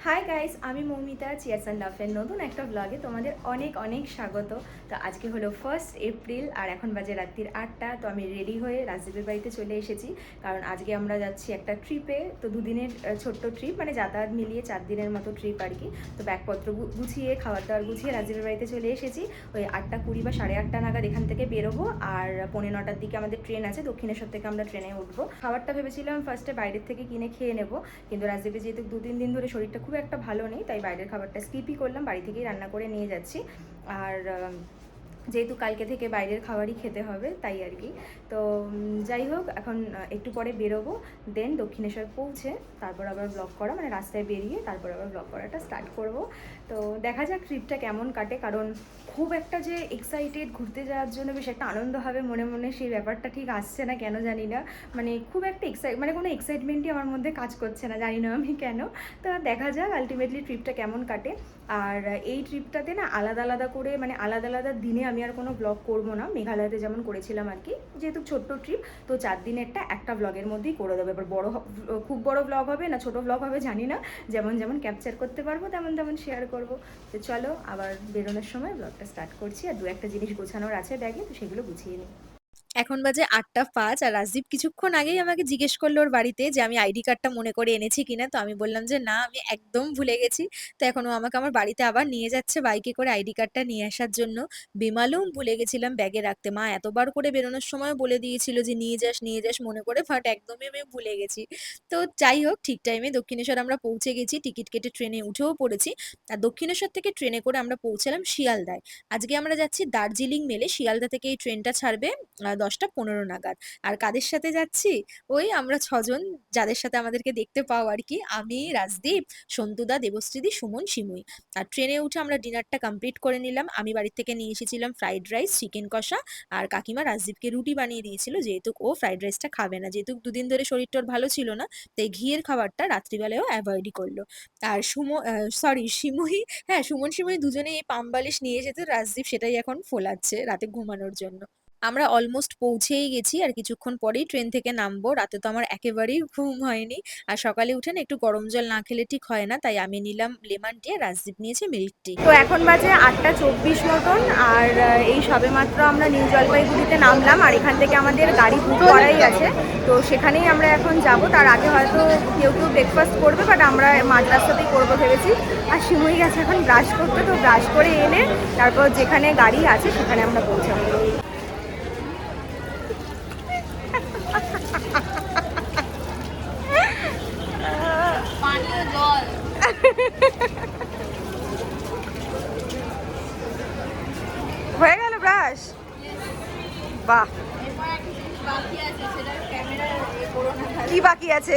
Hi guys, আমি Moumita. Cheers and লাভের নতুন একটা ব্লগে তোমাদের অনেক অনেক স্বাগত। তো আজকে হলো 1 এপ্রিল আর এখন বাজে রাত্রির 8টা। তো আমি রেডি হয়ে রাজদীপের বাড়িতে চলে এসেছি, কারণ আজকে আমরা যাচ্ছি একটা ট্রিপে। তো দুদিনের ছোট্ট ট্রিপ, মানে যাতায়াত মিলিয়ে 4 দিনের মতো ট্রিপ আর কি। তো ব্যাগপত্র গুছিয়ে খাবার দাবার গুছিয়ে রাজদীপের বাড়িতে চলে এসেছি। ওই 8টা 20 বা 8:30 নাগাদ এখান থেকে বেরোবো, আর 9:45টার দিকে আমাদের ট্রেন আছে, দক্ষিণেশ্বর থেকে আমরা ট্রেনে উঠবো। খাবারটা ভেবেছিলাম ফার্স্টে বাইরের থেকে কিনে খেয়ে নেবো, কিন্তু রাজদীপে যেহেতু 2-3 দিন ধরে শরীরটা খুব একটা ভালো নেই, তাই বাইরের খাবারটা স্কিপই করলাম, বাড়ি থেকেই রান্না করে নিয়ে যাচ্ছি। আর যেহেতু কালকে থেকে বাইরের খাবারই খেতে হবে, তাই আর কি। তো যাই হোক, এখন একটু পরে বেরোবো, দেন দক্ষিণেশ্বর পৌঁছে তারপর আবার ব্লগ করা, মানে রাস্তায় বেরিয়ে তারপর আবার ব্লগ করাটা স্টার্ট করব। তো দেখা যাক ট্রিপটা কেমন কাটে, কারণ খুব একটা যে এক্সাইটেড ঘুরতে যাওয়ার জন্য বেশ একটা আনন্দ হবে মনে মনে, সেই ব্যাপারটা ঠিক আসছে না, কেন জানি না। মানে খুব একটা মানে কোনো এক্সাইটমেন্টই আমার মধ্যে কাজ করছে না, জানি না আমি কেন। তো দেখা যাক আলটিমেটলি ট্রিপটা কেমন কাটে। আর এই ট্রিপটাতে না আলাদা আলাদা করে, মানে আলাদা আলাদা দিনে আমি আর কোনো ব্লগ করবো না, মেঘালয়তে যেমন করেছিলাম আর কি। যেহেতু ছোট্ট ট্রিপ, তো 4 দিনেরটা একটা ব্লগের মধ্যেই করে দেবো। এবার খুব বড় ব্লগ হবে না ছোট ব্লগ হবে জানি না, যেমন যেমন ক্যাপচার করতে পারবো তেমন তেমন শেয়ার করব। তো চলো আবার বেরোনোর সময় ব্লগটা স্টার্ট করছি, আর 2-1টা জিনিস গোছানোর আছে ব্যাগে, তো সেগুলো গুছিয়ে নিই। এখন বাজে 8টা 5, আর রাজদীপ কিছুক্ষণ আগেই আমাকে জিজ্ঞেস করলো ওর বাড়িতে যে আমি আইডি কার্ডটা মনে করে এনেছি কিনা। তো আমি বললাম যে না, আমি একদম ভুলে গেছি। তো এখন ও আমাকে আমার বাড়িতে আবার নিয়ে যাচ্ছে বাইকে করে আইডি কার্ডটা নিয়ে আসার জন্য। বেমালুম ভুলে গেছিলাম ব্যাগে রাখতে, মা এতবার করে বেরোনোর সময় বলে দিয়েছিল যে নিয়ে যাস নিয়ে যাস মনে করে, বাট একদমই আমি ভুলে গেছি। তো যাই হোক, ঠিক টাইমে দক্ষিণেশ্বর আমরা পৌঁছে গেছি, টিকিট কেটে ট্রেনে উঠেও পড়েছি। আর দক্ষিণেশ্বর থেকে ট্রেনে করে আমরা পৌঁছালাম শিয়ালদায়। আজকে আমরা যাচ্ছি দার্জিলিং মেলে, শিয়ালদা থেকে এই ট্রেনটা ছাড়বে 10টা 15 নাগাদ। আর কাদের সাথে যাচ্ছি? ওই আমরা 6জন, যাদের সাথে আমাদেরকে দেখতে পাও আর কি। আমি, রাজদীপ, সন্তুদা, দেবশ্রীদি, সুমন, সিমুই। আর ট্রেনে উঠে আমরা ডিনারটা কমপ্লিট করে নিলাম। আমি বাড়ি থেকে নিয়ে এসেছিলাম ফ্রাইড রাইস, চিকেন কষা, আর কাকিমা রাজদীপকে রুটি বানিয়ে দিয়েছিল, যেহেতু ও ফ্রাইড রাইসটা খাবে না, যেহেতু দুদিন ধরে শরীরটা ওর ভালো ছিল না, তাই ঘিয়ের খাবারটা রাত্রিবেলায়ও অ্যাভয়েডই করলো। আর সিমুই, হ্যাঁ সুমন সিমুই দুজনে এই পাম বালিশ নিয়ে এসেছে, রাজদীপ সেটাই এখন ফোলাচ্ছে রাতে ঘুমানোর জন্য। আমরা অলমোস্ট পৌঁছেই গেছি, আর কিছুক্ষণ পরেই ট্রেন থেকে নামবো। রাতে তো আমার একেবারেই ঘুম হয়নি, আর সকালে উঠে না একটু গরম জল না খেলে ঠিক হয় না, তাই আমি নিলাম লেমন টি আর রাজদীপ নিয়েছে মিল্ক টি। তো এখন বাজে 8টা 24 মতন, আর এই সবেমাত্র আমরা নিউ জলপাইগুড়িতে নামলাম, আর এখান থেকে আমাদের গাড়ি বুক করাই আছে। তো সেখানেই আমরা এখন যাব। তার আগে হয়তো কেউ কেউ ব্রেকফাস্ট করবে, বাট আমরা মাঝ রাস্তাতেই করবো ভেবেছি। আর সিমুই গেছে এখন ব্রাশ করতে, তো ব্রাশ করে এনে তারপর যেখানে গাড়ি আছে সেখানে আমরা পৌঁছাবো। পানীয় জল। হয়ে গেল ব্রাশ? বাহ, এরপর একটা জিনিস বাকি আছে, সেটা ক্যামেরা করো না কি বাকি আছে?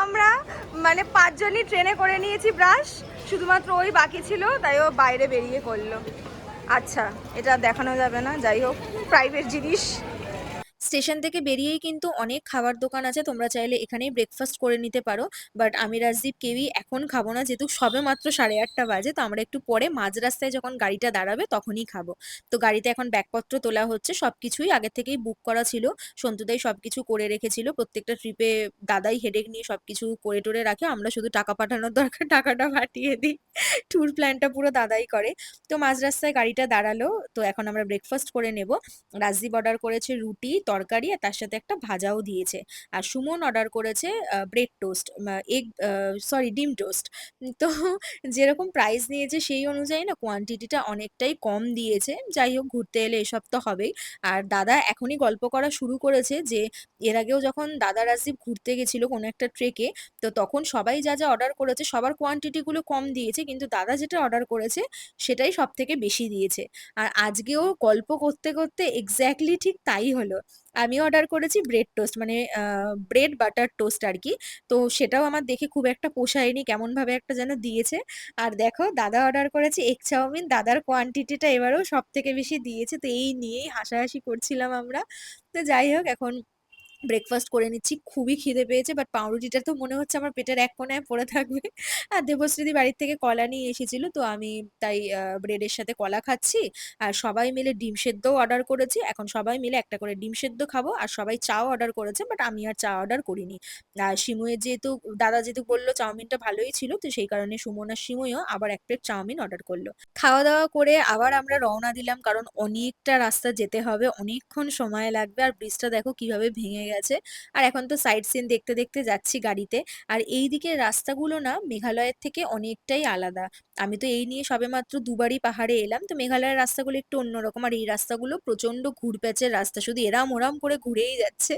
আমরা মানে 5জনই ট্রেনে করে নিয়েছি ব্রাশ, শুধুমাত্র ওই বাকি ছিল, তাই ও বাইরে বেরিয়ে করলো। আচ্ছা, এটা দেখানো যাবে না, যাই হোক, প্রাইভেট জিনিস। স্টেশন থেকে বেরিয়েই কিন্তু অনেক খাবার দোকান আছে, তোমরা চাইলে এখানেই ব্রেকফাস্ট করে নিতে পারো। বাট আমি রাজদীপ কেউই এখন খাবো না, যেহেতু সবে মাত্র 8:30 বাজে। তো আমরা একটু পরে মাঝ রাস্তায় যখন গাড়িটা দাঁড়াবে তখনই খাবো। তো গাড়িতে এখন ব্যাগপত্র তোলা হচ্ছে, সবকিছুই আগে থেকেই বুক করা ছিল, সন্তুদাই সবকিছু করে রেখেছিল। প্রত্যেকটা ট্রিপে দাদাই হেডেক নিয়ে সবকিছু করে টোরে রাখে, আমরা শুধু টাকা পাঠানোর দরকার টাকাটা পাঠিয়ে দিই। ট্যুর প্ল্যানটা পুরো দাদাই করে। তো মাঝ রাস্তায় গাড়িটা দাঁড়ালো, তো এখন আমরা ব্রেকফাস্ট করে নেব। রাজদীপ অর্ডার করেছে রুটি তরকারি, আর তার সাথে একটা ভাজাও দিয়েছে। আর সুমন অর্ডার করেছে ব্রেড টোস্ট, এগ, সরি ডিম টোস্ট। তো যেরকম প্রাইস নিয়েছে সেই অনুযায়ী না কোয়ান্টিটিটা অনেকটাই কম দিয়েছে। যাই হোক, ঘুরতে এলে এসব তো হবেই। আর দাদা এখনই গল্প করা শুরু করেছে যে এর আগেও যখন দাদা রাজদীপ ঘুরতে গেছিল কোনো একটা ট্রেকে, তো তখন সবাই যা যা অর্ডার করেছে সবার কোয়ান্টিটি গুলো কম দিয়েছে, কিন্তু দাদা যেটা অর্ডার করেছে সেটাই সব থেকে বেশি দিয়েছে। আর আজকেও গল্প করতে করতে এক্স্যাক্টলি ঠিক তাই হলো। আমি অর্ডার করেছি ব্রেড টোস্ট, মানে ব্রেড বাটার টোস্ট আর কি। তো সেটাও আমার দেখে খুব একটা পোষায়নি, কেমন ভাবে একটা যেন দিয়েছে। আর দেখো দাদা অর্ডার করেছে এগ চাউমিন, দাদার কোয়ান্টিটিটা এবারেও সব থেকে বেশি দিয়েছে। তো এই নিয়েই হাসাহাসি করছিলাম আমরা। তো যাই হোক, এখন ব্রেকফাস্ট করে নিচ্ছি, খুবই খিদে পেয়েছে, বাট পাউরুটিটা তো মনে হচ্ছে আমার পেটের এক কোণায় পড়ে থাকবে। আর দেবশ্রীদি বাড়ির থেকে কলা নিয়ে এসেছিল, তো আমি তাই ব্রেডের সাথে কলা খাচ্ছি। আর সবাই মিলে ডিম সেদ্ধও অর্ডার করেছি, এখন সবাই মিলে একটা করে ডিম সেদ্ধ খাবো। আর সবাই চাও অর্ডার করেছে, বাট আমি আর চা অর্ডার করিনি। আর শিমুয়ের যেহেতু দাদা যেহেতু বললো চাউমিনটা ভালোই ছিল, তো সেই কারণে সুমন আর শিমুইও আবার এক প্লেট চাউমিন অর্ডার করলো। খাওয়া দাওয়া করে আবার আমরা রওনা দিলাম, কারণ অনেকটা রাস্তা যেতে হবে, অনেকক্ষণ সময় লাগবে। আর ব্রিজটা দেখো কিভাবে ভেঙে গেছে। আর এখন তো সাইট সিন দেখতে দেখতে যাচ্ছি গাড়িতে। আর এই দিকের রাস্তাগুলো না মেঘালয়ের থেকে অনেকটাই আলাদা। আমি তো এই নিয়ে সবেমাত্র দুবারই পাহাড়ে এলাম, তো মেঘালয়ের রাস্তাগুলো একটু অন্যরকম। আর এই রাস্তাগুলো প্রচন্ড ঘুরপ্যাচের রাস্তা, শুধু এরাম ওরাম করে ঘুরেই যাচ্ছে।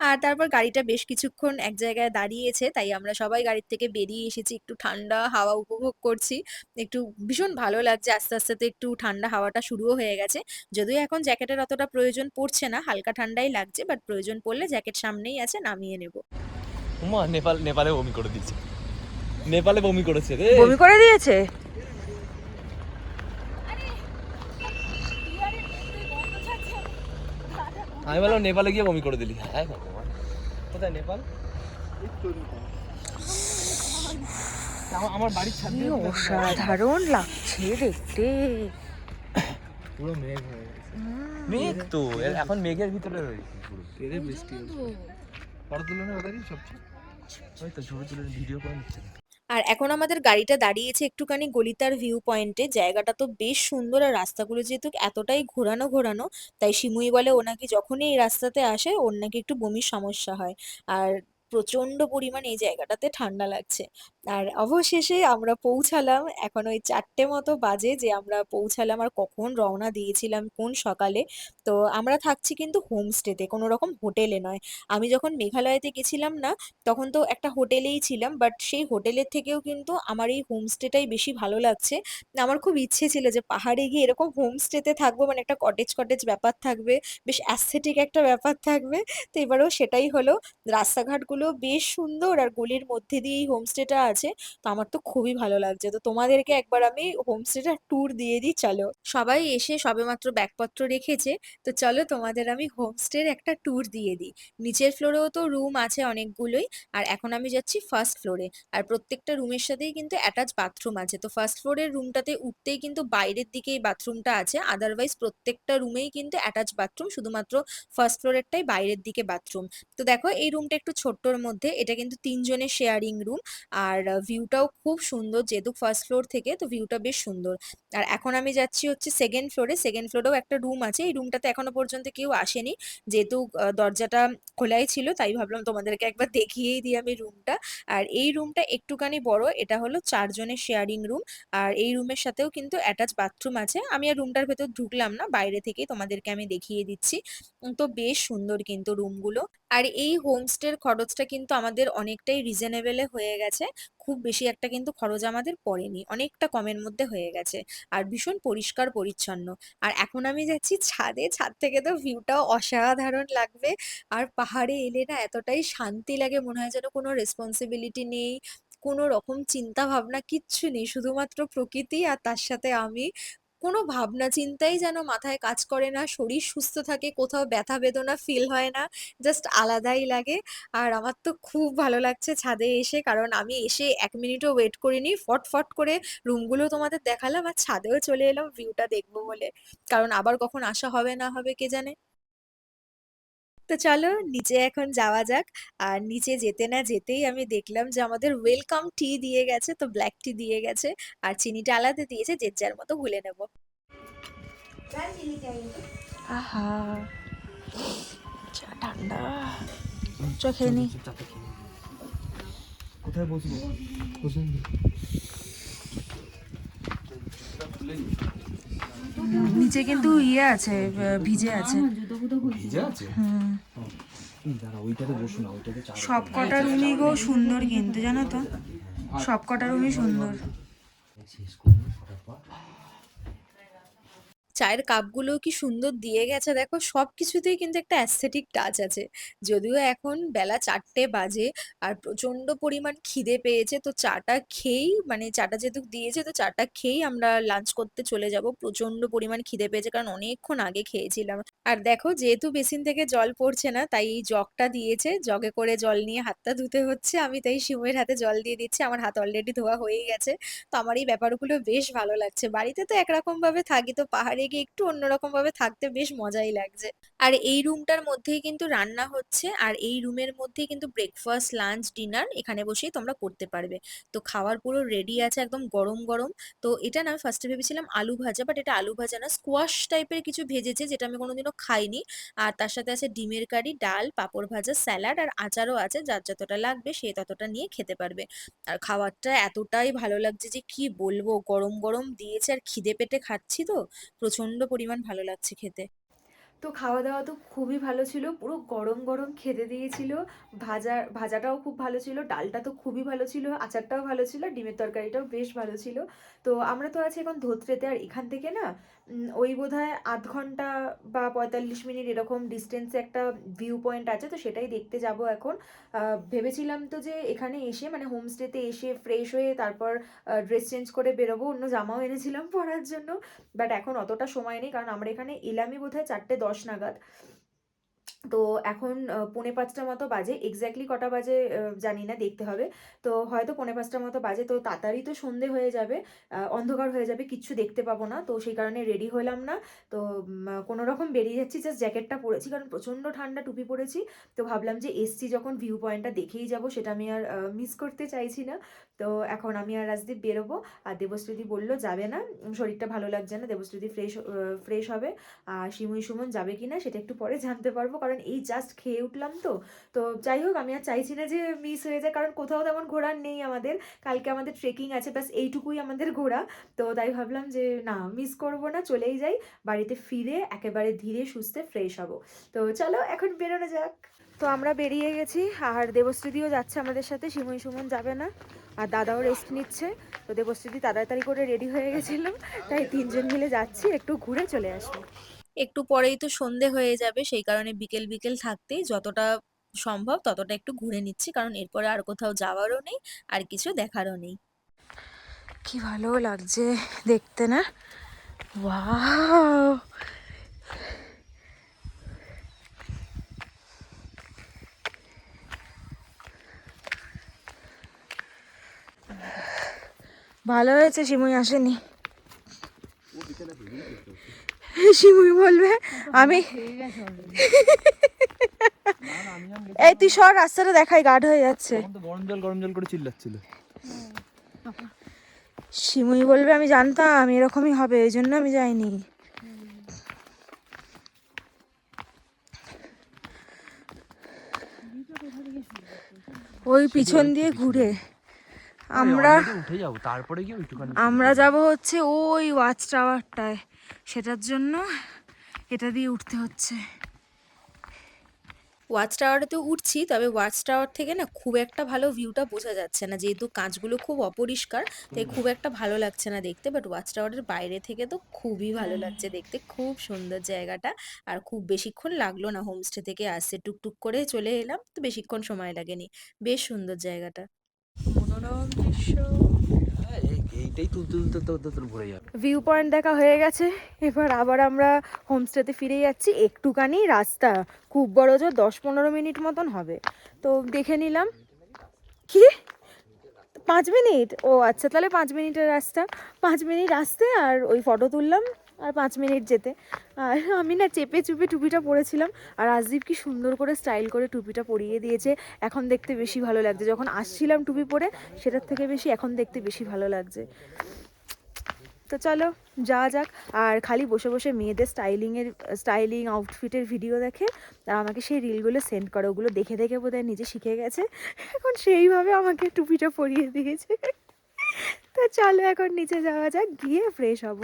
আর তারপর গাড়িটা বেশ কিছুক্ষণ এক জায়গায় দাঁড়িয়েছে, তাই আমরা সবাই গাড়ির থেকে বেরিয়ে এসেছি, একটু ঠান্ডা হাওয়া উপভোগ করছি। একটু ভীষণ ভালো লাগছে, আস্তে আস্তে তো একটু ঠান্ডা হাওয়াটা শুরুও হয়ে গেছে। যদিও এখন জ্যাকেটের অতটা প্রয়োজন পড়ছে না, হালকা ঠান্ডাই লাগছে, বাট প্রয়োজন পড়লে জ্যাকেট সামনেই আছে, নামিয়ে নেব। উমা নেপালে বমি করে দিচ্ছে, নেপালে বমি করেছে রে। বমি করে দিয়েছে। আমি বললাম নেপালে গিয়ে বমি করে দিলি। হ্যাঁ ভগবান, কোথায় নেপাল? আমার বাড়ির ছাদ দিয়ে অসাধারণ লাগছে দেখতে। পুরো মেঘ হয়ে গেছে। মেঘ তো এখন মেঘের ভিতরে রয়েছে পুরো, তেরে বৃষ্টি হচ্ছে। ফটো তুলে না ওটারই সবচেয়ে, ওই তো ছবি তুলে ভিডিও করে নিচ্ছে। আর এখন আমাদের গাড়িটা দাঁড়িয়েছে একটুখানি গলিতার ভিউ পয়েন্টে। জায়গাটা তো বেশ সুন্দর, আর রাস্তাগুলো যেহেতু এতটাই ঘোরানো ঘোরানো, তাই শিমুই বলে ও নাকি যখনই এই রাস্তাতে আসে ওর নাকি একটু বমির সমস্যা হয়। আর প্রচন্ড পরিমাণে এই জায়গাটাতে ঠান্ডা লাগছে। আর অবশেষে আমরা পৌঁছালাম, এখন ওই 4টে মতো বাজে যে আমরা পৌঁছালাম। আর কখন রওনা দিয়েছিলাম, কোন সকালে। তো আমরা থাকছি কিন্তু হোমস্টেতে, কোনো রকম হোটেলে নয়। আমি যখন মেঘালয়তে গেছিলাম না, তখন তো একটা হোটেলেই ছিলাম, বাট সেই হোটেলের থেকেও কিন্তু আমার এই হোমস্টেটাই বেশি ভালো লাগছে। আমার খুব ইচ্ছে ছিল যে পাহাড়ে গিয়ে এরকম হোমস্টেতে থাকবো, মানে একটা কটেজ কটেজ ব্যাপার থাকবে, বেশ অ্যাস্থেটিক একটা ব্যাপার থাকবে। তো এবারেও সেটাই হলো। রাস্তাঘাটগুলো বেশ সুন্দর, আর গলির মধ্যে দিয়েই হোমস্টেটা আছে। তো আমার তো খুবই ভালো লাগছে, তো তোমাদেরকে একবার আমি হোমস্টেটার ট্যুর দিয়ে দিই, চলো। সবাই এসে সবেমাত্র ব্যাগপত্র রেখেছে, তো চলো তোমাদের আমি হোমস্টের একটা ট্যুর দিয়ে দিই। নিচের ফ্লোরেও তো রুম আছে অনেকগুলোই। আর এখন আমি যাচ্ছি ফার্স্ট ফ্লোরে। আর প্রত্যেকটা রুমের সাথেই কিন্তু অ্যাটাচ বাথরুম আছে। তো ফার্স্ট ফ্লোরের রুমটাতে উঠতেই কিন্তু বাইরের দিকেই বাথরুমটা আছে, আদারওয়াইজ প্রত্যেকটা রুমেই কিন্তু অ্যাটাচ বাথরুম, শুধুমাত্র ফার্স্ট ফ্লোরেরটাই বাইরের দিকে বাথরুম। তো দেখো এই রুমটা একটু ছোট্টর মধ্যে, এটা কিন্তু 3 জনের শেয়ারিং রুম। আর ভিউটাও খুব সুন্দর, যেহেতু ফার্স্ট ফ্লোর থেকে, তো ভিউটা বেশ সুন্দর। আর এখন আমি যাচ্ছি হচ্ছে সেকেন্ড ফ্লোরে। সেকেন্ড ফ্লোরেও একটা রুম আছে, এই রুমটাতে এখনো পর্যন্ত কেউ আসেনি, যেহেতু দরজাটা খোলাই ছিল, তাই ভাবলাম তোমাদেরকে একবার দেখিয়েই দিই আমি রুমটা। আর এই রুমটা একটুখানি বড়, এটা হলো 4 জনের শেয়ারিং রুম। আর এই রুমের সাথেও কিন্তু অ্যাটাচ বাথরুম আছে। আমি আর রুমটার ভেতর ঢুকলাম না, বাইরে থেকেই তোমাদেরকে আমি দেখিয়ে দিচ্ছি। তো বেশ সুন্দর কিন্তু রুমগুলো। আর এই হোমস্টের খরচটা কিন্তু আমাদের অনেকটাই রিজনেবলে হয়ে গেছে। খুব বেশি একটা কিন্তু খরচ আমাদের পড়েনি, অনেকটা কমের মধ্যে হয়ে গেছে। আর ভীষণ পরিষ্কার পরিচ্ছন্ন। আর এখন আমি যাচ্ছি ছাদে, ছাদ থেকে তো ভিউটাও অসাধারণ লাগবে। আর পাহাড়ে এলে না এতটাই শান্তি লাগে, মনে হয় যেন কোনো রেসপন্সিবিলিটি নেই, কোনো রকম চিন্তা ভাবনা কিচ্ছু নেই, শুধুমাত্র প্রকৃতি আর তার সাথে আমি। কোনো ভাবনা চিন্তাই যেন মাথায় কাজ করে না, শরীর সুস্থ থাকে, কোথাও ব্যথা বেদনা ফিল হয় না, জাস্ট আলাদাই লাগে। আর আমার তো খুব ভালো লাগছে ছাদে এসে, কারণ আমি এসে 1 মিনিটও ওয়েট করিনি, ফটফট করে রুমগুলো তোমাদের দেখালাম আর ছাদেও চলে এলাম ভিউটা দেখবো বলে, কারণ আবার কখন আসা হবে না হবে কে জানে। তো চলো নিচে এখন যাওয়া যাক। আর নিচে যেতে না যেতেই আমি দেখলাম যে আমাদের ওয়েলকাম টি দিয়ে গেছে, তো ব্ল্যাক টি দিয়ে গেছে। আর চিনিটা আলাদা দিয়েছে, যে যার মতো গুলে নেব। আহা, চা ঠান্ডা, চোখে নি। কোথায় বসবো? নিচে কিন্তু ইয়ে আছে, ভিজে আছে। ভিজে আছে? হুম, দাঁড়া ওইটাতে বসো না, ওইটাতে চা। সব কটা রুমই গো সুন্দর কিন্তু, জানো তো, সব কটা রুমই সুন্দর। চায়ের কাপগুলো কি সুন্দর দিয়ে গেছে দেখো, সব কিছুতেই কিন্তু একটা অ্যাস্থেটিক টাচ আছে। যদিও এখন বেলা 4টে বাজে আর প্রচন্ড পরিমাণ খিদে পেয়েছে, তো চাটা খেয়েই মানে চাটা যেহেতু দিয়েছে তো চাটা খেয়েই আমরা লাঞ্চ করতে চলে যাব। প্রচন্ড পরিমাণ খিদে পেয়েছে কারণ অনেকক্ষণ আগে খেয়েছিলাম। আর দেখো যেহেতু বেসিন থেকে জল পড়ছে না তাই এই জগটা দিয়েছে, জগে করে জল নিয়ে হাতটা ধুতে হচ্ছে। আমি তাই শিমুয়ের হাতে জল দিয়ে দিচ্ছি, আমার হাত অলরেডি ধোয়া হয়েই গেছে। তো আমার এই ব্যাপারগুলো বেশ ভালো লাগছে। বাড়িতে তো একরকম ভাবে থাকি, তো পাহাড়ে গিয়ে একটু অন্যরকম ভাবে থাকতে বেশ মজাই লাগছে। আর এই রুমটার মধ্যেই কিন্তু রান্না হচ্ছে, আর এই রুমের মধ্যেই কিন্তু ব্রেকফাস্ট লাঞ্চ ডিনার এখানে বসেই তোমরা করতে পারবে। তো খাবার পুরো রেডি আছে একদম গরম গরম। তো এটা না আমি ফার্স্টে ভেবেছিলাম আলু ভাজা, বাট এটা আলু ভাজা না, স্কোয়াশ টাইপের কিছু ভেজেছে যেটা আমি কোনোদিনও খাইনি। আর তার সাথে আছে ডিমের কারি, ডাল, পাঁপড় ভাজা, স্যালাড আর আচারও আছে, যার যতটা লাগবে সে ততটা নিয়ে খেতে পারবে। আর খাবারটা এতটাই ভালো লাগছে যে কি বলবো, গরম গরম দিয়েছে আর খিদে পেটে খাচ্ছি তো প্রচন্ড পরিমাণ ভালো লাগছে খেতে। তো খাওয়া দাওয়া তো খুবই ভালো ছিল, পুরো গরম গরম খেতে দিয়েছিল। ভাজাটাও খুব ভালো ছিল, ডালটা তো খুবই ভালো ছিল, আচারটাও ভালো ছিল, ডিমের তরকারিটাও বেশ ভালো ছিল। তো আমরা তো আছি এখন ধোত্রেতে, আর এখান থেকে না ওই বোধহয় আধ ঘন্টা বা 45 মিনিট এরকম ডিস্টেন্সে একটা ভিউ পয়েন্ট আছে, তো সেটাই দেখতে যাব এখন। ভেবেছিলাম তো যে এখানে এসে মানে হোমস্টেতে এসে ফ্রেশ হয়ে তারপর ড্রেস চেঞ্জ করে বেরোবো, অন্য জামাও এনেছিলাম পরার জন্য। বাট এখন অতটা সময় নেই কারণ আমরা এখানে এলামই বোধহয় 4:10 নাগাদ। তো এখন 4:45 মতো বাজে, এক্স্যাক্টলি কটা বাজে জানি না, দেখতে হবে। তো হয়তো 4:45 মতো বাজে, তো তাড়াতাড়ি তো সন্ধে হয়ে যাবে, অন্ধকার হয়ে যাবে, কিচ্ছু দেখতে পাবো না। তো সেই কারণে রেডি হলাম না। তো কোনো রকম বেরিয়ে যাচ্ছি, জাস্ট জ্যাকেটটা পরেছি কারণ প্রচণ্ড ঠান্ডা, টুপি পরেছি। তো ভাবলাম যে এসছি যখন ভিউ পয়েন্টটা দেখেই যাব, সেটা আমি আর মিস করতে চাইছি না। তো এখন আমি আর রাজদীপ বেরোবো। আর দেবশ্রীদি বললো যাবে না, শরীরটা ভালো লাগছে না, দেবশ্রীদি ফ্রেশ হবে। আর শিমুই সুমন যাবে কিনা সেটা একটু পরে জানতে পারবো, কারণ এই জাস্ট খেয়ে উঠলাম তো। তো যাই হোক, আমি আর চাইছি না যে মিস হয়ে যায়, কারণ কোথাও তেমন ঘোরার নেই আমাদের। কালকে আমাদের ট্রেকিং আছে, ব্যাস এইটুকুই আমাদের ঘোরা। তো তাই ভাবলাম যে না, মিস করবো না, চলেই যাই। বাড়িতে ফিরে একেবারে ধীরে সুস্থে ফ্রেশ হব। তো চলো এখন বেরোনো যাক। তো আমরা বেরিয়ে গেছি, আর দেবশ্রীদিও যাচ্ছে আমাদের সাথে, শিমুই সুমন যাবে না। আর দাদাও রেস্ট নিচ্ছে। তো দেবশ্রীদি তাড়াতাড়ি করে রেডি হয়ে গেছিলাম, তাই তিনজন মিলে যাচ্ছি, একটু ঘুরে চলে আসবো। একটু পরেই তো সন্ধে হয়ে যাবে, সেই কারণে বিকেল বিকেল থাকতেই যতটা সম্ভব ততটা একটু ঘুরে নিচ্ছি, কারণ এরপরে আর কোথাও যাওয়ারও নেই আর কিছু দেখারও নেই। কি ভালো লাগছে দেখতে না, ওয়াও। ভালো হয়েছে শিমুই আসেনি। শিমুই বলবে আমি এই তুই সর, রাস্তাটা দেখাই, গার্ড হয়ে যাচ্ছে। গরম জল করে চিল্লাচ্ছিল। শিমুই বলবে আমি জানতাম এরকমই হবে, এই জন্য আমি যাইনি। ওই পিছন দিয়ে ঘুরে আমরা যাব হচ্ছে ওই ওয়াচ টাওয়ারটায়, সেটার জন্য এটা দিয়ে উঠতে হচ্ছে। ওয়াচ টাওয়ারেতে উঠছি, তবে ওয়াচ টাওয়ার থেকে না খুব একটা ভালো ভিউটা বোঝা যাচ্ছে না, যেহেতু কাঁচগুলো খুব অপরিষ্কার, তাই খুব একটা ভালো লাগছে না দেখতে। বাট ওয়াচ টাওয়ারের বাইরে থেকে তো খুবই ভালো লাগছে দেখতে, খুব সুন্দর জায়গাটা। আর খুব বেশিক্ষণ লাগলো না হোমস্টে থেকে আসতে, টুকটুক করে চলে এলাম, তো বেশিক্ষণ সময় লাগেনি। বেশ সুন্দর জায়গাটা, মনোরম দৃশ্য। এইটাই তুলতে তুলতে তোর ভরে যাবে। ভিউ পয়েন্ট দেখা হয়ে গেছে, এবার আবার আমরা হোমস্টেতে ফিরে যাচ্ছি। একটুখানি রাস্তা, খুব বড় জোর 10-15 মিনিট মতন হবে। তো দেখে নিলাম। কি 5 মিনিট? ও আচ্ছা, তাহলে 5 মিনিটের রাস্তা, 5 মিনিট আসতে আর ওই ফটো তুললাম, আর 5 মিনিট যেতে। আর আমি না চেপে চুপে টুপিটা পরেছিলাম, আর রাজদীপ কি সুন্দর করে স্টাইল করে টুপিটা পরিয়ে দিয়েছে। এখন দেখতে বেশি ভালো লাগছে, যখন আসছিলাম টুপি পরে সেটার থেকে বেশি এখন দেখতে বেশি ভালো লাগছে। তো চলো যাওয়া যাক। আর খালি বসে বসে মেয়েদের স্টাইলিং আউটফিটের ভিডিও দেখে আর আমাকে সেই রিলগুলো সেন্ড করে, ওগুলো দেখে দেখে বোধহয় নিজে শিখে গেছে, এখন সেইভাবে আমাকে টুপিটা পরিয়ে দিয়েছে। তো চলো এখন নিচে যাওয়া যাক, গিয়ে ফ্রেশ হব।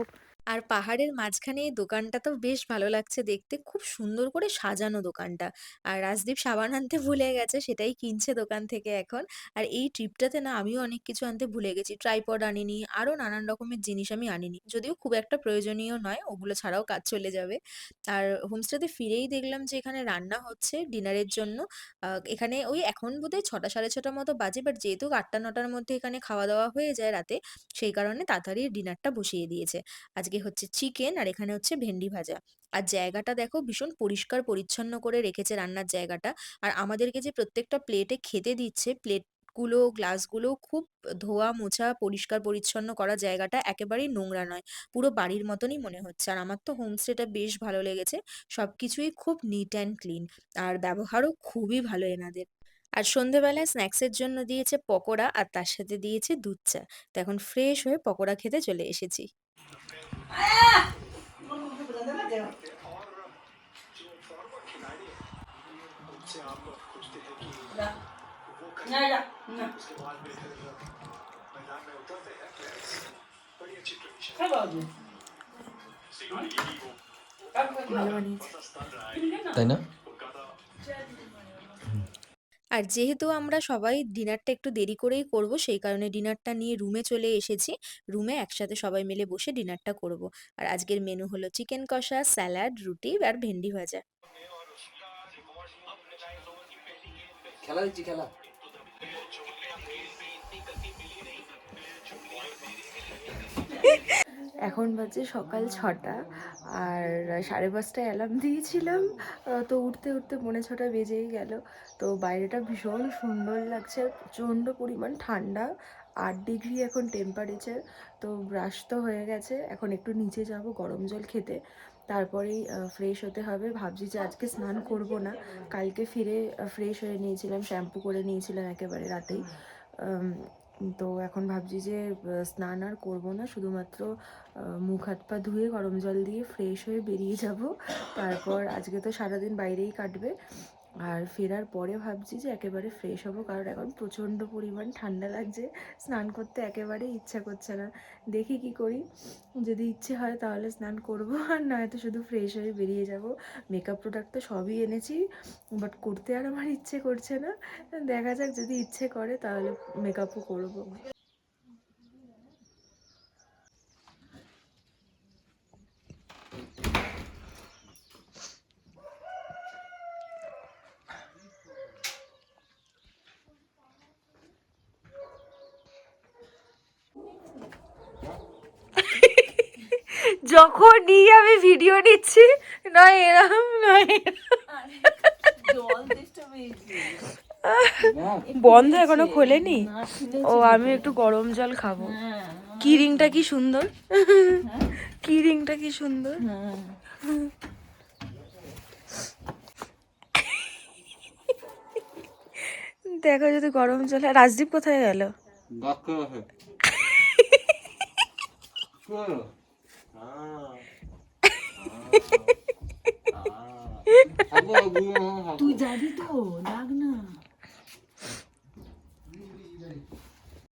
আর পাহাড়ের মাঝখানে এই দোকানটা তো বেশ ভালো লাগছে দেখতে। খুব সুন্দর করে সাজানো দোকানটা। আর রাজদীপ সাবান আনতে ভুলে গেছে, সেটাই কিনছে দোকান থেকে এখন। আর এই ট্রিপটাতে না আমিও অনেক কিছু আনতে ভুলে গেছি। ট্রাইপড আনিনি, আরো নানান রকমের জিনিস আমি আনিনি। যদিও খুব একটা প্রয়োজনীয় নয়, ওগুলো ছাড়াও কাজ চলে যাবে। আর হোমস্টেতে ফিরেই দেখলাম যে এখানে রান্না হচ্ছে ডিনারের জন্য। এখানে ওই এখন বোধহয় ৬টা ৬:৩০ মতো বাজে। বাট যেহেতু ৮টা ৯টার মধ্যে এখানে খাওয়া-দাওয়া হয়ে যায় রাতে, সেই কারণে তাড়াতাড়ি ডিনারটা বসিয়ে দিয়েছে। আজকে হচ্ছে চিকেন আর এখানে হচ্ছে ভেন্ডি ভাজা। আর জায়গাটা দেখো ভীষণ পরিষ্কার পরিচ্ছন্ন করে রেখেছে রান্নার জায়গাটা। আর আমাদেরকে যে প্রত্যেকটা প্লেটে খেতে দিচ্ছে, প্লেটগুলো, গ্লাসগুলো খুব ধোয়া মোছা, পরিষ্কার পরিচ্ছন্ন করা, জায়গাটা একেবারেই নোংরা নয়। পুরো বাড়ির মতনই মনে হচ্ছে। আর আমার তো হোমস্টেটা বেশ ভালো লেগেছে। সবকিছুই খুব নিট অ্যান্ড ক্লিন। আর ব্যবহারও খুবই ভালো এনাদের। আর সন্ধ্যেবেলায় স্ন্যাক্সের জন্য দিয়েছে পকোড়া আর তার সাথে দিয়েছে দুধ চা। তো এখন ফ্রেশ হয়ে পকোড়া খেতে চলে এসেছি। ভালো বানিয়েছে। তাই না? আর যেহেতু আমরা সবাই ডিনারটা একটু দেরি করেই করব, সেই কারণে ডিনারটা নিয়ে রুমে চলে এসেছি। রুমে একসাথে সবাই মিলে বসে ডিনারটা করব। আর আজকের মেনু হলো চিকেন কষা, স্যালাড, রুটি আর ভেন্ডি ভাজা। খেলা দিচ্ছি, খেলা। এখন বাজে সকাল ৬টা আর ৫:৩০টায় অ্যালার্ম দিয়েছিলাম। তো উঠতে উঠতে ৬:45 বেজেই গেল। তো বাইরেটা ভীষণ সুন্দর লাগছে, প্রচণ্ড পরিমাণ ঠান্ডা, ৮ ডিগ্রি এখন টেম্পারেচার। তো ব্রাশ তো হয়ে গেছে, এখন একটু নিচে যাব গরম জল খেতে, তারপরেই ফ্রেশ হতে হবে। ভাবছি যে আজকে স্নান করব না, কালকে ফিরে ফ্রেশ হয়ে নিয়েছিলাম, শ্যাম্পু করে নিয়েছিলাম একেবারে রাতেই। তো এখন ভাবছি যে স্নান আর করবো না, শুধুমাত্র মুখ হাত পা ধুয়ে গরম জল দিয়ে ফ্রেশ হয়ে বেরিয়ে যাব। তারপর আজকে তো সারাদিন বাইরেই কাটবে। আর ফেরার পরে ভাবছি যে একেবারে ফ্রেশ হব, কারণ এখন প্রচণ্ড পরিমাণ ঠান্ডা লাগছে, স্নান করতে একেবারেই ইচ্ছা করছে না। দেখি কি করি, যদি ইচ্ছে হয় তাহলে স্নান করব, আর নয়তো শুধু ফ্রেশ হয়ে বেরিয়ে যাব। মেকআপ প্রোডাক্ট তো সবই এনেছি, বাট করতে আর আমার ইচ্ছে করছে না। দেখা যাক, যদি ইচ্ছে করে তাহলে মেকআপও করব। যখনই আমি ভিডিও নিচ্ছি, নয় এরকম নয় বন্ধ, এখনো খোলেনি। ও আমি একটু গরম জল খাবো। কি রিংটা কি সুন্দর, কি রিংটা কি সুন্দর। দেখো যদি গরম জল। রাজদীপ কোথায় গেল? তুই যাবি তো, ডাক না।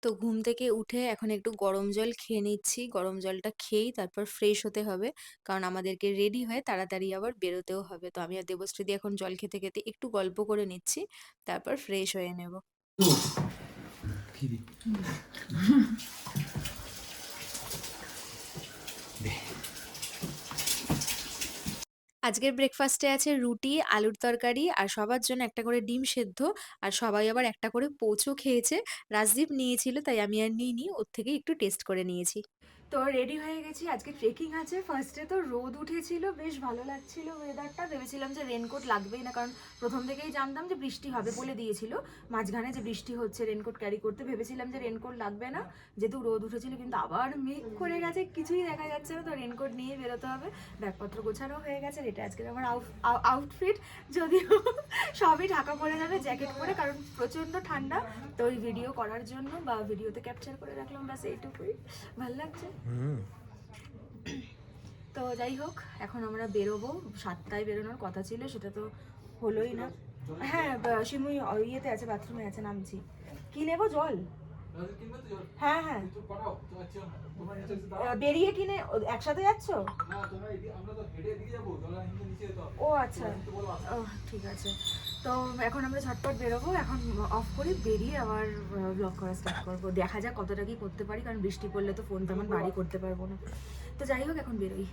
তো ঘুম থেকে উঠে এখন একটু গরম জল খেয়ে নিচ্ছি। গরম জলটা খেয়েই তারপর ফ্রেশ হতে হবে, কারণ আমাদেরকে রেডি হয়ে তাড়াতাড়ি আবার বেরোতেও হবে। তো আমি আর দেবশ্রীদি এখন জল খেতে খেতে একটু গল্প করে নিচ্ছি, তারপর ফ্রেশ হয়ে নেব। আজকের ব্রেকফাস্টে আছে রুটি, আলুর তরকারি আর সবার জন্য একটা করে ডিম সেদ্ধ। আর সবাই আবার একটা করে পোচও খেয়েছে। রাজদীপ নিয়েছিল তাই আমি আর নিইনি, ওর থেকে একটু টেস্ট করে নিয়েছি। তো রেডি হয়ে গেছি, আজকে ট্রেকিং আছে। ফার্স্টে তো রোদ উঠেছিল, বেশ ভালো লাগছিল ওয়েদারটা, ভেবেছিলাম যে রেনকোট লাগবেই না, কারণ প্রথম থেকেই জানতাম যে বৃষ্টি হবে, বলে দিয়েছিল মাঝখানে যে বৃষ্টি হচ্ছে, রেনকোট ক্যারি করতে। ভেবেছিলাম যে রেনকোট লাগবে না যেহেতু রোদ উঠেছিল, কিন্তু আবার মেঘ করে গেছে, কিছুই দেখা যাচ্ছে না। তো রেনকোট নিয়ে বেরোতে হবে। ব্যাগপত্র গোছানো হয়ে গেছে, এটা আজকে আমার আউটফিট। যদিও সবই ঢাকা পড়ে যাবে জ্যাকেট পরে, কারণ প্রচণ্ড ঠান্ডা। তো ওই ভিডিও করার জন্য বা ভিডিওতে ক্যাপচার করে রাখলাম, ব্যাস এইটুকুই। ভালো লাগছে। তো যাই হোক, এখন আমরা বেরোবো। 7টায় বেরোনোর কথা ছিল, সেটা তো হলোই না। হ্যাঁ, শিমুই ইয়েতে আছে, বাথরুমে আছে, নামছি। কি নেবো? জল? হ্যাঁ হ্যাঁ বেরিয়ে কিনে একসাথে যাচ্ছ? ও আচ্ছা, ও ঠিক আছে। তো এখন আমরা ঝটপট বেরোবো, এখন অফ করে বেরিয়ে আবার ব্লগ করা স্টার্ট করবো। দেখা যাক কতটা কি করতে পারি, কারণ বৃষ্টি পড়লে তো ফোন তেমন বাড়ি করতে পারবো না। তো যাই হোক, এখন বেরোই।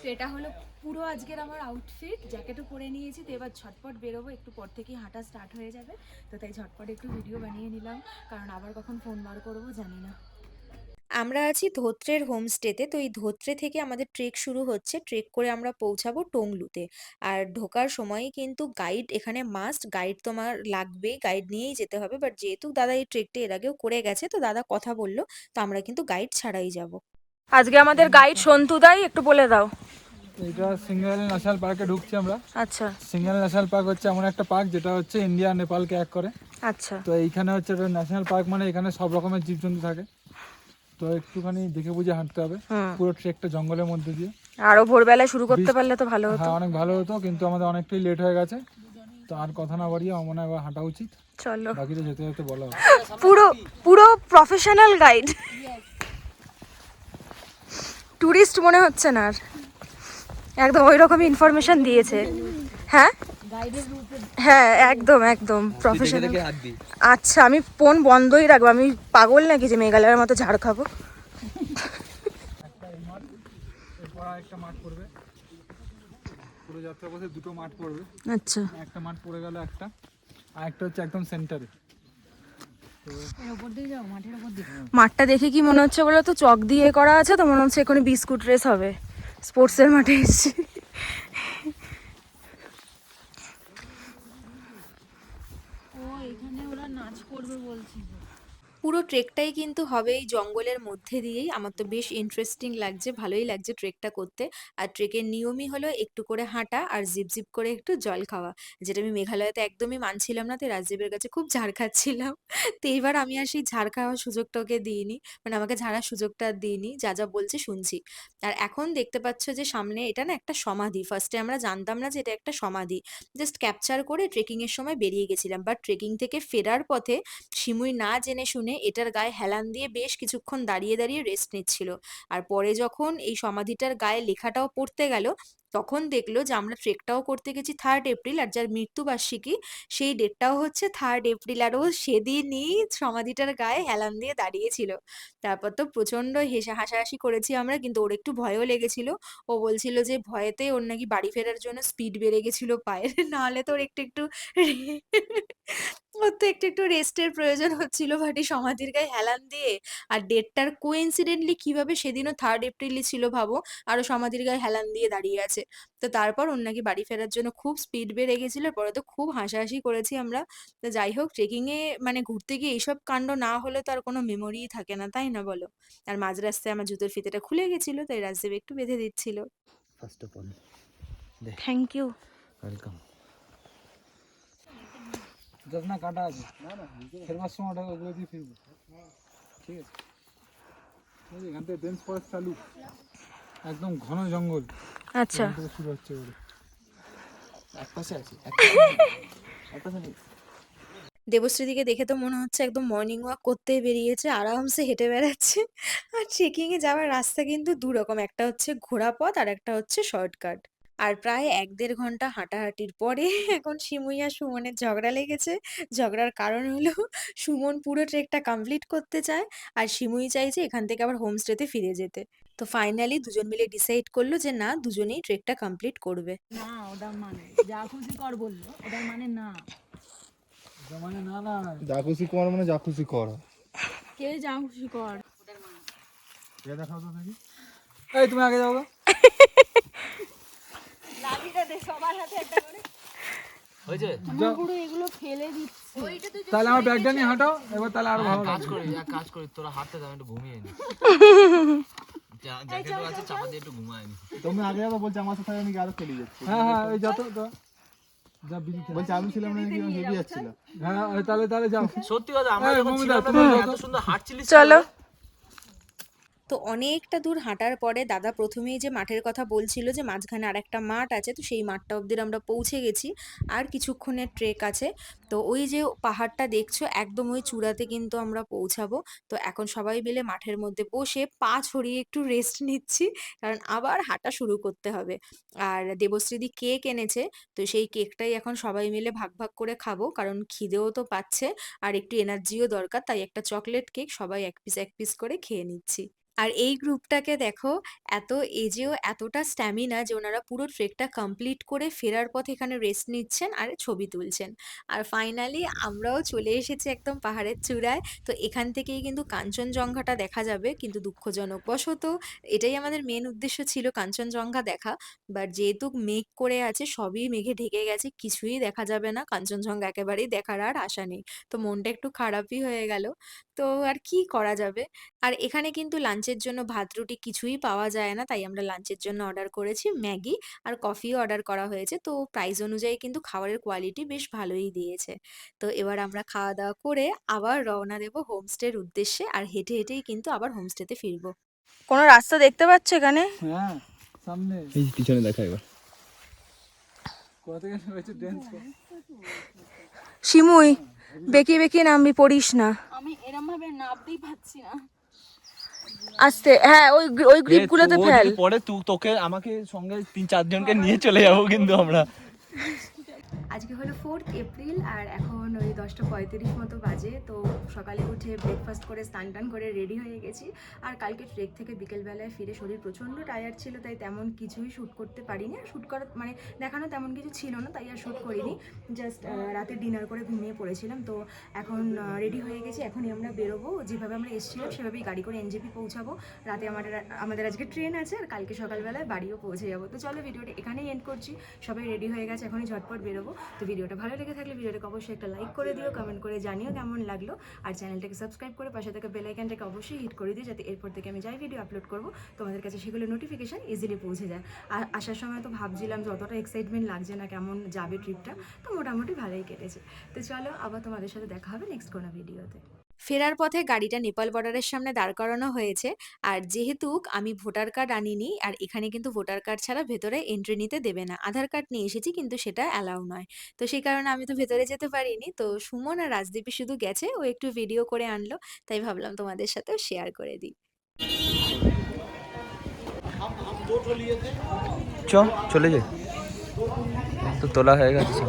তো এটা হলো পুরো আজকের আমার আউটফিট, জ্যাকেটও পরে নিয়েছি। তো এবার ঝটপট বেরোবো, একটু পর থেকেই হাঁটা স্টার্ট হয়ে যাবে। তো তাই ঝটপট একটু ভিডিও বানিয়ে নিলাম, কারণ আবার কখন ফোন বার করবো জানি না। আমরা আছি ধোত্রের হোমস্টেতে। তো এই ধোত্রে থেকে আমাদের ট্রেক শুরু হচ্ছে। ট্রেক করে আমরা পৌঁছাবো টংলুতে। আর ঢোকার সময়ই কিন্তু গাইড এখানে মাস্ট, গাইড তোমার লাগবেই, গাইড নিয়েই যেতে হবে। বাট যেহেতু দাদা এই ট্রেকটা এর আগেও করে গেছে, তো দাদা কথা বললো, তো আমরা কিন্তু গাইড ছাড়াই যাব। আজকে আমাদের গাইড সন্তুদাই, একটু বলে দাও। এটা সিঙ্গেল ন্যাশনাল পার্কে ঢুকছি আমরা। আচ্ছা সিঙ্গেল ন্যাশনাল পার্ক হচ্ছে এমন একটা পার্ক যেটা হচ্ছে ইন্ডিয়া নেপালকে এক করে। আচ্ছা তো এইখানে হচ্ছে ন্যাশনাল পার্ক মানে এখানে সব রকমের জীবজন্তু থাকে। তো একটুখানি দেখে বুঝে হাঁটতে হবে। পুরো ট্রেকটা জঙ্গলের মধ্যে দিয়ে। আরো ভোরবেলায় শুরু করতে পারলে তো ভালো হতো। হ্যাঁ, অনেক ভালো হতো, কিন্তু আমাদের অনেকটাই লেট হয়ে গেছে। তো আর কথা না বাড়িয়ে আমার মনে হয় এবার হাঁটা উচিত। চলো, বাকিটা যেতে যেতে বলা হবে। পুরো পুরো প্রফেশনাল গাইড, টুরিস্ট মনে হচ্ছে না আর, একদম ওই রকমই ইনফরমেশন দিয়েছে। হ্যাঁ হ্যাঁ, একদম একদম প্রফেশনাল। আচ্ছা, আমি ফোন বন্ধই রাখবো, আমি পাগল নাকি যে মেঘালয়ের মতো ঝাড় খাবো। এরপর একটা মাঠ পড়বে, পুরো যাত্রা পথে দুটো মাঠ পড়বে। আচ্ছা, একটা মাঠ পড়ে গেল একটা, আর একটা হচ্ছে একদম সেন্টারে। মাঠটা দেখে কি মনে হচ্ছে বলো তো, চক দিয়ে করা আছে, তো মনে হচ্ছে এখানে বিস্কুট রেস হবে। স্পোর্টসের মাঠে এসেছি। পুরো ট্রেকটাই কিন্তু হবে এই জঙ্গলের মধ্যে দিয়েই। আমার তো বেশ ইন্টারেস্টিং লাগছে, ভালোই লাগছে ট্রেকটা করতে। আর ট্রেকের নিয়মই হলো একটু করে হাঁটা আর জিপ জিপ করে একটু জল খাওয়া, যেটা আমি মেঘালয়তে একদমই মানছিলাম না। তো রাজদীপের কাছে খুব ঝাড় খাচ্ছিলাম। তো এইবার আমি আর সেই ঝাড় খাওয়ার সুযোগটা ওকে দিইনি, মানে আমাকে ঝাড়ার সুযোগটা আর দিইনি, যা যা বলছে শুনছি। আর এখন দেখতে পাচ্ছ যে সামনে এটা না একটা সমাধি। ফার্স্টে আমরা জানতাম না যে এটা একটা সমাধি, জাস্ট ক্যাপচার করে ট্রেকিং এর সময় বেরিয়ে গেছিলাম। বাট ট্রেকিং থেকে ফেরার পথে শিমুই না জেনে শুনে এটার গায়ে হেলান দিয়ে বেশ কিছুক্ষণ দাঁড়িয়ে দাঁড়িয়ে রেস্ট নিচ্ছিল। আর পরে যখন এই সমাধিটার গায়ে লেখাটাও পড়তে গেল, তখন দেখলো যে আমরা ট্রেকটাও করতে গেছি 3 এপ্রিল, আর যার মৃত্যুবার্ষিকী সেই ডেটটাও হচ্ছে 3 এপ্রিল। আর ও সেদিনই সমাধিটার গায়ে হেলান দিয়ে দাঁড়িয়েছিল। তারপর তো প্রচন্ড হাসাহাসি করেছি আমরা, কিন্তু ওর একটু ভয়ও লেগেছিল। ও বলছিল যে ভয়েতে ওর নাকি বাড়ি ফেরার জন্য স্পিড বেড়ে গেছিল পায়ের, নাহলে তো ওর একটু একটু ওর তো একটু একটু রেস্টের প্রয়োজন হচ্ছিল। বাট এই সমাধির গায়ে হেলান দিয়ে, আর ডেটটার কোইন্সিডেন্টলি কিভাবে সেদিনও 3 এপ্রিলই ছিল ভাবো, আরো সমাধির গায়ে হেলান দিয়ে দাঁড়িয়ে আছে। তো তারপর ওর নাকি বাড়ি ফেরার জন্য খুব স্পিড বেড়ে গেছিল। পরে তো খুব হাসাহাসি করেছি আমরা। তো যাই হোক, ট্রেকিং এ মানে ঘুরতে গিয়ে এইসব কাণ্ড না হলে তো আর কোনো মেমোরিই থাকে না, তাই না বলো? আর মাঝ রাস্তায় আমার জুতোর ফিতেটা খুলে গেছিল, তাই রাজদেব একটু বেঁধে দিচ্ছিল। First of all thank you. Welcome. যাস না, কাটা আছে। ফেরবার সময় ওটা ওগুলো দিয়ে ফিরবো, ঠিক আছে? এখান থেকে ডেন্স ফরেস্ট চালু, একদম ঘন জঙ্গল। আচ্ছা, এখান থেকে শুরু হচ্ছে বলে। এক পাশে আছে, এক পাশে নেই। দেবশ্রীদিকে দেখে তো মনে হচ্ছে একদম মর্নিং ওয়াক করতেই বেরিয়েছে, আরামসে হেঁটে বেড়াচ্ছে। আর ট্রেকিং এ যাওয়ার রাস্তা কিন্তু দুরকম, একটা হচ্ছে ঘোড়া পথ আর একটা হচ্ছে শর্টকাট। আর প্রায় 1-1.5 ঘন্টা হাঁটাহাঁটির পরে এখন শিমুই আর সুমনের ঝগড়া লেগেছে। ঝগড়ার কারণ হলো সুমন পুরো ট্রেকটা কমপ্লিট করতে চায়, আর শিমুই চাইছে এখান থেকে আবার হোমস্টেতে ফিরে যেতে। তো ফাইনালি দুজন মিলে ডিসাইড করলো যে না, দুজনেই ট্রেকটা কমপ্লিট করবে। না, ওটার মানে যা খুশি কর বললো, ওটার মানে না। এটা মানে না না, যা খুশি কর মানে যা খুশি কর। কে যা খুশি কর। এ দেখাও তো দেখি। এই তুমি আগে যাও গো। লাঠিটা দে সবার হাতে একটা করে। হয়েছে? যাও। পুরো এগুলো ফেলে দিচ্ছে। ওইটা তুই তাহলে আমার ব্যাগটা নিয়ে হাঁটাও এবার, তাহলে আরো ভালো কাজ লাগবে। করি, এক কাজ করি, তোরা হাঁটতে যাও, একটু ঘুমিয়ে নি। জ্যাকেটও আছে, চাপা দিয়ে একটু ঘুমায় নি। তুমি আগে যাবো বলছে, আমার সাথে আমি আরো খেলে যাচ্ছি। হ্যাঁ হ্যাঁ, ওই যত যা বিড়ি খেয়ে। বলছে আমি ছিলাম নাকি হেভে যাচ্ছিল। হ্যাঁ তাহলে যাও। সত্যি কথা, আমরা এই, যখন মমিতা, ছিলাম না, তুমি এত দেখো। সুন্দর হাঁটছিলিস। চলো। তো অনেকটা দূর হাঁটার পরে দাদা প্রথমেই যে মাঠের কথা বলছিল যে মাঝখানে আরেকটা মাঠ আছে, তো সেই মাঠটা অবধি আমরা পৌঁছে গেছি। আর কিছুক্ষণের ট্রেক আছে। তো ওই যে পাহাড়টা দেখছো একদম ওই চূড়াতে কিন্তু আমরা পৌঁছাবো। তো এখন সবাই মিলে মাঠের মধ্যে বসে পা ছড়িয়ে একটু রেস্ট নিচ্ছি, কারণ আবার হাঁটা শুরু করতে হবে। আর দেবশ্রীদি কেক এনেছে, তো সেই কেকটাই এখন সবাই মিলে ভাগ ভাগ করে খাবো, কারণ খিদেও তো পাচ্ছে আর একটু এনার্জিও দরকার, তাই একটা চকলেট কেক সবাই এক পিস করে খেয়ে নিচ্ছি। আর এই গ্রুপটাকে দেখো, এত এজেও এতটা স্ট্যামিনা যে ওনারা পুরো ট্রেকটা কমপ্লিট করে ফেরার পথে এখানে রেস্ট নিচ্ছেন আর ছবি তুলছেন। আর ফাইনালি আমরাও চলে এসেছি একদম পাহাড়ের চূড়ায়। তো এখান থেকেই কিন্তু কাঞ্চনজঙ্ঘাটা দেখা যাবে, কিন্তু দুঃখজনক বশত এটাই আমাদের মেন উদ্দেশ্য ছিল, কাঞ্চনজঙ্ঘা দেখা। বাট যেহেতু মেঘ করে আছে, সবই মেঘে ঢেকে গেছে, কিছুই দেখা যাবে না, কাঞ্চনজঙ্ঘা একেবারেই দেখার আর আশা নেই। তো মনটা একটু খারাপই হয়ে গেল। তো আর কি করা যাবে। আর এখানে কিন্তু লাঞ্চের জন্য ভাত রুটি কিছুই পাওয়া যায় না, তাই আমরা লাঞ্চের জন্য অর্ডার করেছি ম্যাগি, আর কফিও অর্ডার করা হয়েছে। তো প্রাইস অনুযায়ী কিন্তু খাবারের কোয়ালিটি বেশ ভালোই দিয়েছে। তো এবার আমরা খাওয়া দাওয়া করে আবার রওনা দেব হোমস্টের উদ্দেশ্যে, আর হেঁটে হেঁটেই কিন্তু আবার হোমস্টেতে ফিরবো। কোনো রাস্তা দেখতে পাচ্ছ এখানে? হ্যাঁ সামনে এই পিছনে দেখা এবার। কোথা থেকে হয়েছে ড্যান্স শিমুই, বেঁকিয়ে বেঁকিয়ে নামবি, পড়িস না। আমি এরম ভাবে নামতেই পাচ্ছি না। আস্তে, হ্যাঁ ওই ওই গ্রিপগুলোতে ফেল। পরে তোকে আমাকে সঙ্গে 3-4 জনকে নিয়ে চলে যাবো কিন্তু আমরা। আজকে হলো 4th এপ্রিল আর এখন ওই 10:35 মতো বাজে। তো সকালে উঠে ব্রেকফাস্ট করে স্নান টান করে রেডি হয়ে গেছি। আর কালকে ট্রেক থেকে বিকেলবেলায় ফিরে শরীর প্রচণ্ড টায়ার্ড ছিল, তাই তেমন কিছুই শ্যুট করতে পারিনি। আর শ্যুট করা মানে দেখানো তেমন কিছু ছিল না, তাই আর শ্যুট করিনি। জাস্ট রাতে ডিনার করে ঘুমিয়ে পড়েছিলাম। তো এখন রেডি হয়ে গেছি, এখনই আমরা বেরোবো। যেভাবে আমরা এসেছিলাম সেভাবেই গাড়ি করে এনজেপি পৌঁছাবো। রাতে আমাদের আজকে ট্রেন আছে, আর কালকে সকালবেলায় বাড়িও পৌঁছে যাবো। তো চলো ভিডিওটা এখানেই এন্ড করছি। সবাই রেডি হয়ে গেছে, এখনই ঝটপট বেরোবো। তো ভিডিওটা ভালো লেগে থাকলে ভিডিওটাকে অবশ্যই একটা লাইক করে দিও, কমেন্ট করে জানিও কেমন লাগলো। আর চ্যানেলটাকে সাবস্ক্রাইব করে পাশে থাকা বেল আইকনটাকে অবশ্যই হিট করে দিও, যাতে এরপর থেকে আমি যাই ভিডিও আপলোড করবো তোমাদের কাছে সেগুলো নোটিফিকেশান ইজিলি পৌঁছে যায়। আর আসার সময় তো ভাবছিলাম যে অতটা এক্সাইটমেন্ট লাগছে না, কেমন যাবে ট্রিপটা। তো মোটামুটি ভালোই কেটেছে। তো চলো আবার তোমাদের সাথে দেখা হবে নেক্সট কোনো ভিডিওতে। ফেরার পথে গাড়িটা নেপাল বর্ডারের সামনে দাঁড় করানো হয়েছে। আর যেহেতু আমি ভোটার কার্ড আনিনি, আর এখানে কিন্তু ভোটার কার্ড ছাড়া ভেতরে এন্ট্রি নিতে দেবে না। আধার কার্ড নিয়ে এসেছি, কিন্তু সেটা অ্যালাউ নয়। তো সেই কারণে আমি তো ভেতরে যেতে পারিনি। তো সুমন আর রাজদীপই শুধু গেছে, ও একটু ভিডিও করে আনলো, তাই ভাবলাম তোমাদের সাথেও শেয়ার করে দিই। চলে যাই, তো তোলা হয়ে গেছে সব।